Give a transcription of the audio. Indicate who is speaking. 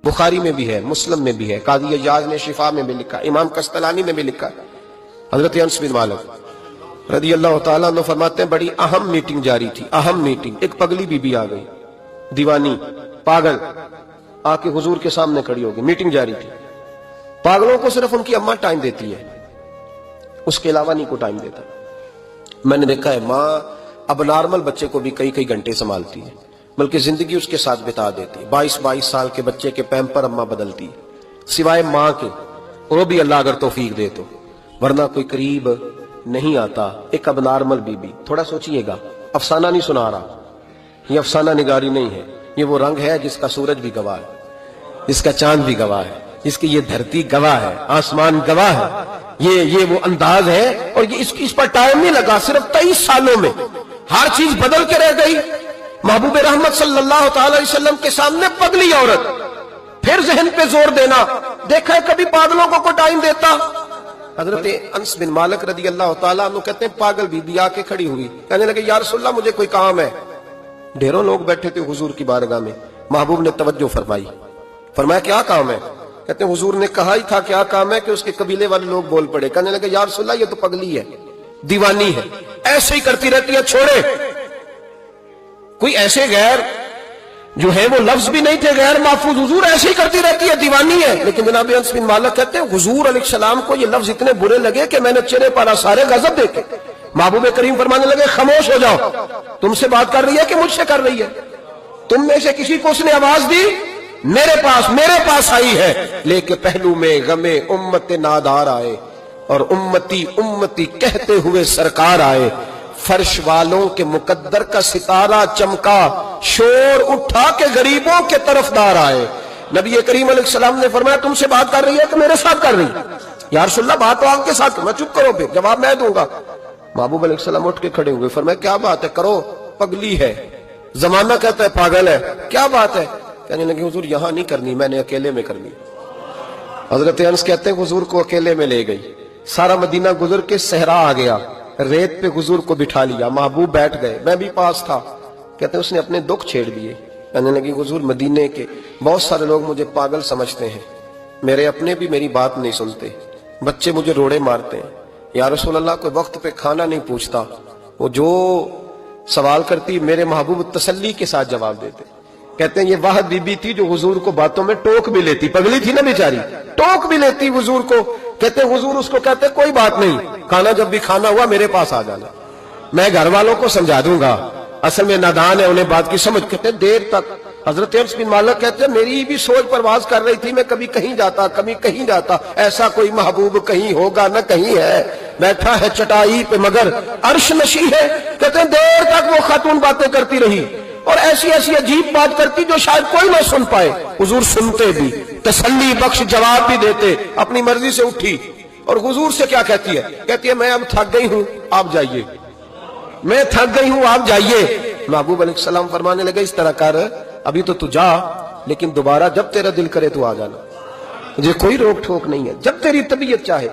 Speaker 1: बुखारी में भी है, मुस्लिम में भी है, काजी अय्याज ने शिफा में भी लिखा, इमाम कस्तलानी ने भी लिखा। हजरत अनस बिन मालिक रदी अल्लाह तआला अन्हु फरमाते हैं, बड़ी अहम मीटिंग जारी थी, अहम मीटिंग। एक पगली बीबी आ गई, दीवानी, पागल, आके हुजूर के सामने खड़ी होगी, मीटिंग जारी थी। पागलों को सिर्फ उनकी अम्मा टाइम देती है, उसके अलावा नहीं को टाइम देता। मैंने देखा है माँ अब नॉर्मल बच्चे को भी कई कई घंटे संभालती है, बल्कि जिंदगी उसके साथ बिता देती है। 22-22 साल के बच्चे के पैम्पर अम्मा बदलती है, सिवाय माँ के, वो भी अल्लाह अगर तौफीक दे तो, वरना कोई करीब नहीं आता। एक अब नॉर्मल बीबी, थोड़ा सोचिएगा, अफसाना नहीं सुना रहा, ये अफसाना निगारी नहीं है, ये वो रंग है जिसका सूरज भी गवाह है, जिसका चांद भी गवाह है, जिसकी ये धरती गवाह है, आसमान गवाह है। ये वो अंदाज है, और ये इस पर टाइम नहीं लगा, सिर्फ 23 सालों में हर चीज बदल के रह गई। महबूब रहमत सल्लल्लाहु अलैहि वसल्लम के सामने पगली औरत, फिर जहन पे जोर देना। देखा है कभी पागलों को टाइम देता? हजरत अनस बिन मालिक रदी अल्लाह तआला अन्हु कहते हैं, पागल बीबी आके खड़ी हुई, कहने लगे या रसूलल्लाह मुझे कोई काम है। ढेरों लोग बैठे थे हुजूर की बारगाह में, महबूब ने तवज्जो फरमाई, फरमाया क्या काम है? कहते हैं हुजूर ने कहा ही था क्या काम है कि उसके कबीले वाले लोग बोल पड़े, कहने लगे या रसूलल्लाह ये तो पगली है, दीवानी है, ऐसे ही करती रहती है, छोड़े। कोई ऐसे गैर जो है वो लफ्ज भी नहीं थे गैर महफूज, हुजूर ऐसे ही करती रहती है, दीवानी है। लेकिन जनाब अनस बिन मालिक कहते हैं हुजूर अलैहिस्सलाम को ये लफ्ज इतने बुरे लगे कि मैंने चेहरे पर सारे गजब देखे। महबूब करीम फरमाने लगे खामोश हो जाओ, तुमसे बात कर रही है कि मुझसे कर रही है? तुम में से किसी को उसने आवाज दी? मेरे पास आई है, लेके पहलू में गमे उम्मत नादार आए, और उम्मती उम्मती कहते हुए सरकार आए। फर्श वालों के मुकद्दर का सितारा चमका, शोर उठा के गरीबों के तरफदार आए। नबी करीम अलैहिस्सलाम ने फरमाया तुमसे बात कर रही है कि मेरे साथ कर रही है? या रसूलल्लाह बात तो आपके साथ, मैं चुप करो, फिर जवाब मैं दूंगा। महबूब अलैहिस्सलाम उठ के खड़े हुए, फरमाया क्या बात है, करो, पगली है, जमाना कहता है पागल है, क्या बात है? कहने लगे हुजूर यहां नहीं करनी, मैंने अकेले में करनी। हजरत अनस कहते हैं हुजूर को अकेले में ले गई, सारा मदीना गुजर के सहरा आ गया, रेत पे हुजूर को बिठा लिया, महबूब बैठ गए, मैं भी पास था। कहते हैं उसने अपने दुख छेड़ दिए, कहने लगी हुजूर मदीने के बहुत सारे लोग मुझे पागल समझते हैं, मेरे अपने भी मेरी बात नहीं सुनते, बच्चे मुझे रोड़े मारते हैं, या रसूल अल्लाह कोई वक्त पे खाना नहीं पूछता, वो जो सवाल करती मेरे महबूब तसल्ली के साथ जवाब देते। कहते हैं ये वाहद बीबी थी जो हुजूर को बातों में टोक भी लेती, पगली थी ना बेचारी, टोक भी लेती हुजूर को। कहते हैं हुजूर उसको कहते कोई बात नहीं, खाना जब भी खाना हुआ मेरे पास आ जाना, मैं घर वालों को समझा दूंगा, असल में नादान है, उन्हें बात की समझ। कहते देर तक हजरत अनस बिन मालिक कहते हैं मेरी भी सोच परवाज कर रही थी, मैं कभी कहीं जाता कभी कहीं जाता, ऐसा कोई महबूब कहीं होगा न कहीं है, बैठा है चटाई पे मगर अर्श नशी है। कहते हैं देर तक वो खातून बातें करती रही, और ऐसी ऐसी अजीब बात करती जो शायद कोई ना सुन पाए। हुजूर सुनते भी, तसल्ली बख्श जवाब भी देते, अपनी मर्जी से उठी, और हुजूर से क्या कहती है? कहती है मैं अब थक गई हूं, आप जाइए, मैं थक गई हूं, आप जाइए। महबूब अलैहिस्सलाम फरमाने लगे इस तरह कर, अभी तो तू जा, लेकिन दोबारा जब तेरा दिल करे तू आ जाना, मुझे कोई रोक ठोक नहीं है, जब तेरी तबीयत चाहे।